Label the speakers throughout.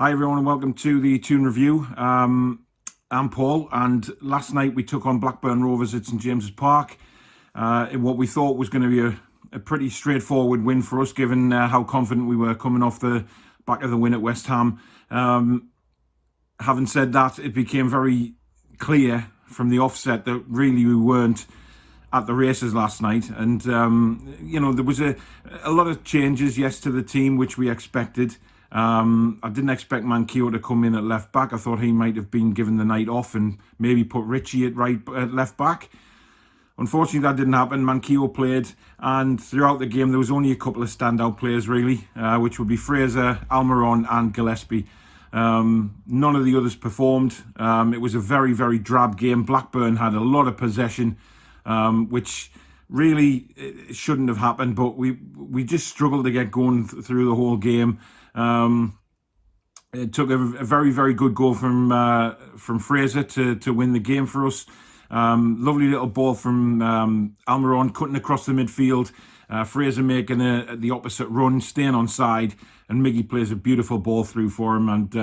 Speaker 1: Hi everyone and welcome to the Toon review. I'm Paul, and last night we took on Blackburn Rovers at St James's Park in what we thought was going to be a pretty straightforward win for us, given how confident we were coming off the back of the win at West Ham. Having said that, it became very clear from the offset that really we weren't at the races last night, and there was a lot of changes, yes, to the team, which we expected. I didn't expect Manquillo to come in at left back. I thought he might have been given the night off and maybe put Richie at left back. Unfortunately, that didn't happen. Manquillo played, and throughout the game there was only a couple of standout players really, which would be Fraser, Almiron and Gillespie. None of the others performed. It was a very, very drab game. Blackburn had a lot of possession, which really shouldn't have happened, but we just struggled to get going through the whole game. It took a very, very good goal from Fraser to win the game for us. Lovely little ball from Almiron cutting across the midfield. Fraser making the opposite run, staying on side, and Miggy plays a beautiful ball through for him, and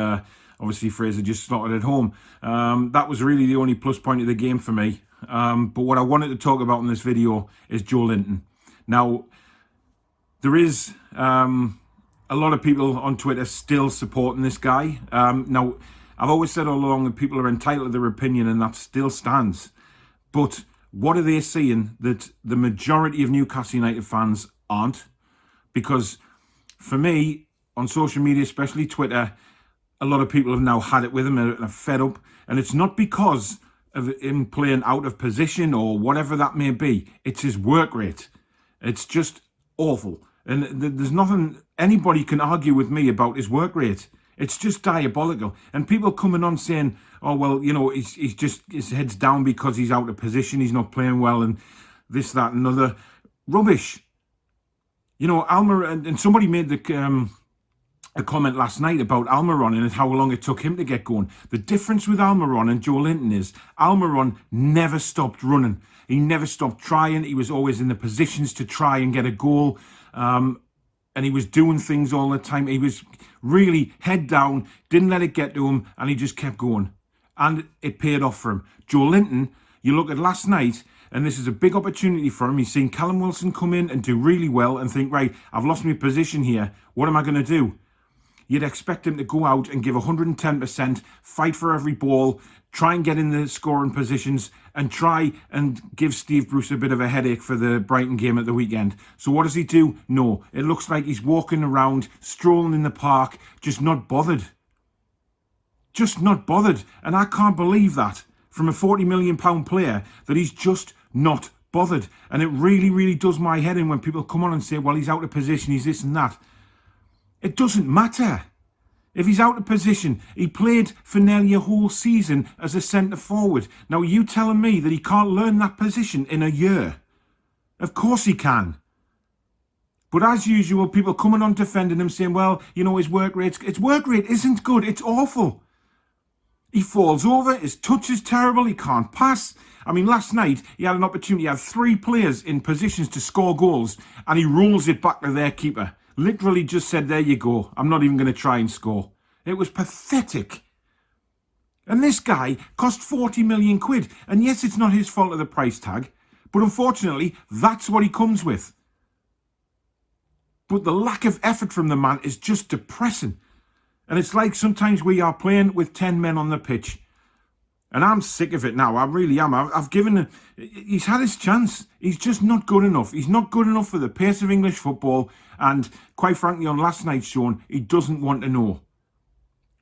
Speaker 1: obviously Fraser just slotted it home. That was really the only plus point of the game for me. But what I wanted to talk about in this video is Joelinton. Now, there is a lot of people on Twitter still supporting this guy. Now, I've always said all along that people are entitled to their opinion, and that still stands. But what are they seeing that the majority of Newcastle United fans aren't? Because for me, on social media, especially Twitter, a lot of people have now had it with him and are fed up. And it's not because of him playing out of position or whatever that may be. It's his work rate. It's just awful. And there's nothing anybody can argue with me about his work rate. It's just diabolical. And people coming on saying, oh, well, he's just, his head's down because he's out of position, he's not playing well, and this, that, and other. Rubbish. Almiron, and somebody made a comment last night about Almiron and how long it took him to get going. The difference with Almiron and Joelinton is Almiron never stopped running. He never stopped trying. He was always in the positions to try and get a goal. And he was doing things all the time. He was really head down, didn't let it get to him, and he just kept going. And it paid off for him. Joelinton, you look at last night, and this is a big opportunity for him. He's seen Callum Wilson come in and do really well and think, right, I've lost my position here. What am I going to do? You'd expect him to go out and give 110%, fight for every ball, try and get in the scoring positions, and try and give Steve Bruce a bit of a headache for the Brighton game at the weekend. So what does he do? No, it looks like he's walking around, strolling in the park, just not bothered. Just not bothered. And I can't believe that from a £40 million player, that he's just not bothered. And it really, really does my head in when people come on and say, well, he's out of position, he's this and that. It doesn't matter. If he's out of position, he played for nearly a whole season as a centre-forward. Now, you telling me that he can't learn that position in a year? Of course he can. But as usual, people coming on defending him saying, well, his work rate isn't good. It's awful. He falls over. His touch is terrible. He can't pass. I mean, last night, he had an opportunity. He had three players in positions to score goals, and he rolls it back to their keeper. Literally just said, there you go. I'm not even going to try and score. It was pathetic. And this guy cost 40 million quid. And yes, it's not his fault of the price tag. But unfortunately, that's what he comes with. But the lack of effort from the man is just depressing. And it's like sometimes we are playing with 10 men on the pitch. And I'm sick of it now. I really am. I've given him... He's had his chance. He's just not good enough. He's not good enough for the pace of English football. And quite frankly, on last night's show, he doesn't want to know.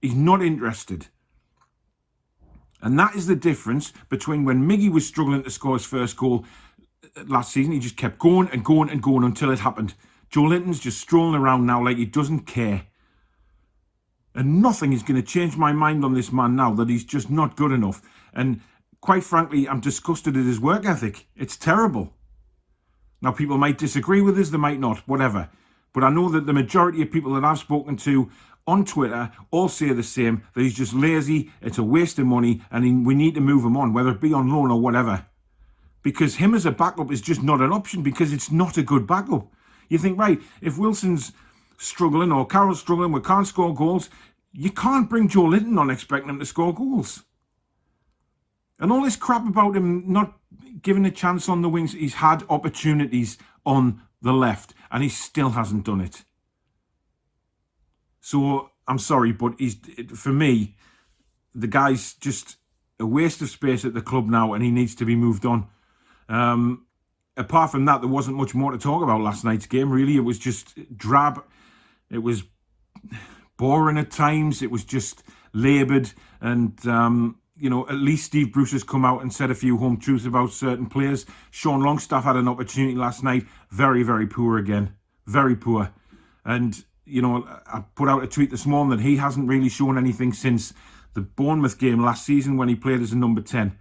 Speaker 1: He's not interested. And that is the difference between when Miggy was struggling to score his first goal last season. He just kept going and going and going until it happened. Joelinton's just strolling around now like he doesn't care. And nothing is going to change my mind on this man now, that he's just not good enough. And quite frankly, I'm disgusted at his work ethic. It's terrible. Now, people might disagree with us, they might not, whatever. But I know that the majority of people that I've spoken to on Twitter all say the same, that he's just lazy, it's a waste of money, and we need to move him on, whether it be on loan or whatever. Because him as a backup is just not an option, because it's not a good backup. You think, right, if Wilson's struggling or Carroll's struggling, we can't score goals, you can't bring Joelinton on expecting him to score goals. And all this crap about him not giving a chance on the wings, he's had opportunities on the left and he still hasn't done it. So I'm sorry, but for me, the guy's just a waste of space at the club now and he needs to be moved on. Apart from that, there wasn't much more to talk about last night's game, really. It was just drab. It was boring at times. It was just laboured. And, at least Steve Bruce has come out and said a few home truths about certain players. Sean Longstaff had an opportunity last night. Very, very poor again. Very poor. And, I put out a tweet this morning that he hasn't really shown anything since the Bournemouth game last season when he played as a number 10.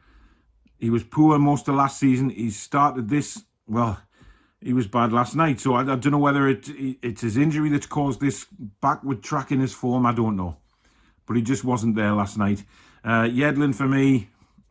Speaker 1: He was poor most of last season. He started this, well, he was bad last night. So I don't know whether it's his injury that's caused this backward track in his form. I don't know. But he just wasn't there last night. Joelinton, for me,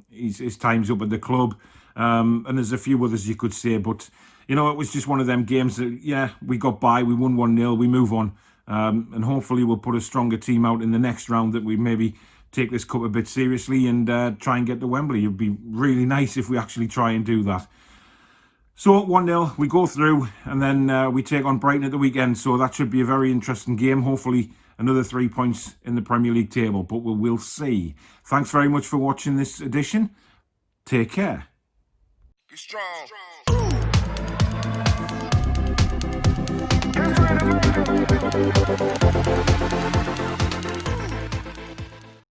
Speaker 1: his time's up at the club. And there's a few others you could say. But, it was just one of them games that, yeah, we got by. We won 1-0. We move on. And hopefully we'll put a stronger team out in the next round that we maybe take this cup a bit seriously and try and get to Wembley. It'd be really nice if we actually try and do that. So 1-0, we go through and then we take on Brighton at the weekend. So that should be a very interesting game. Hopefully another 3 points in the Premier League table, but we'll see. Thanks very much for watching this edition. Take care.
Speaker 2: Be strong.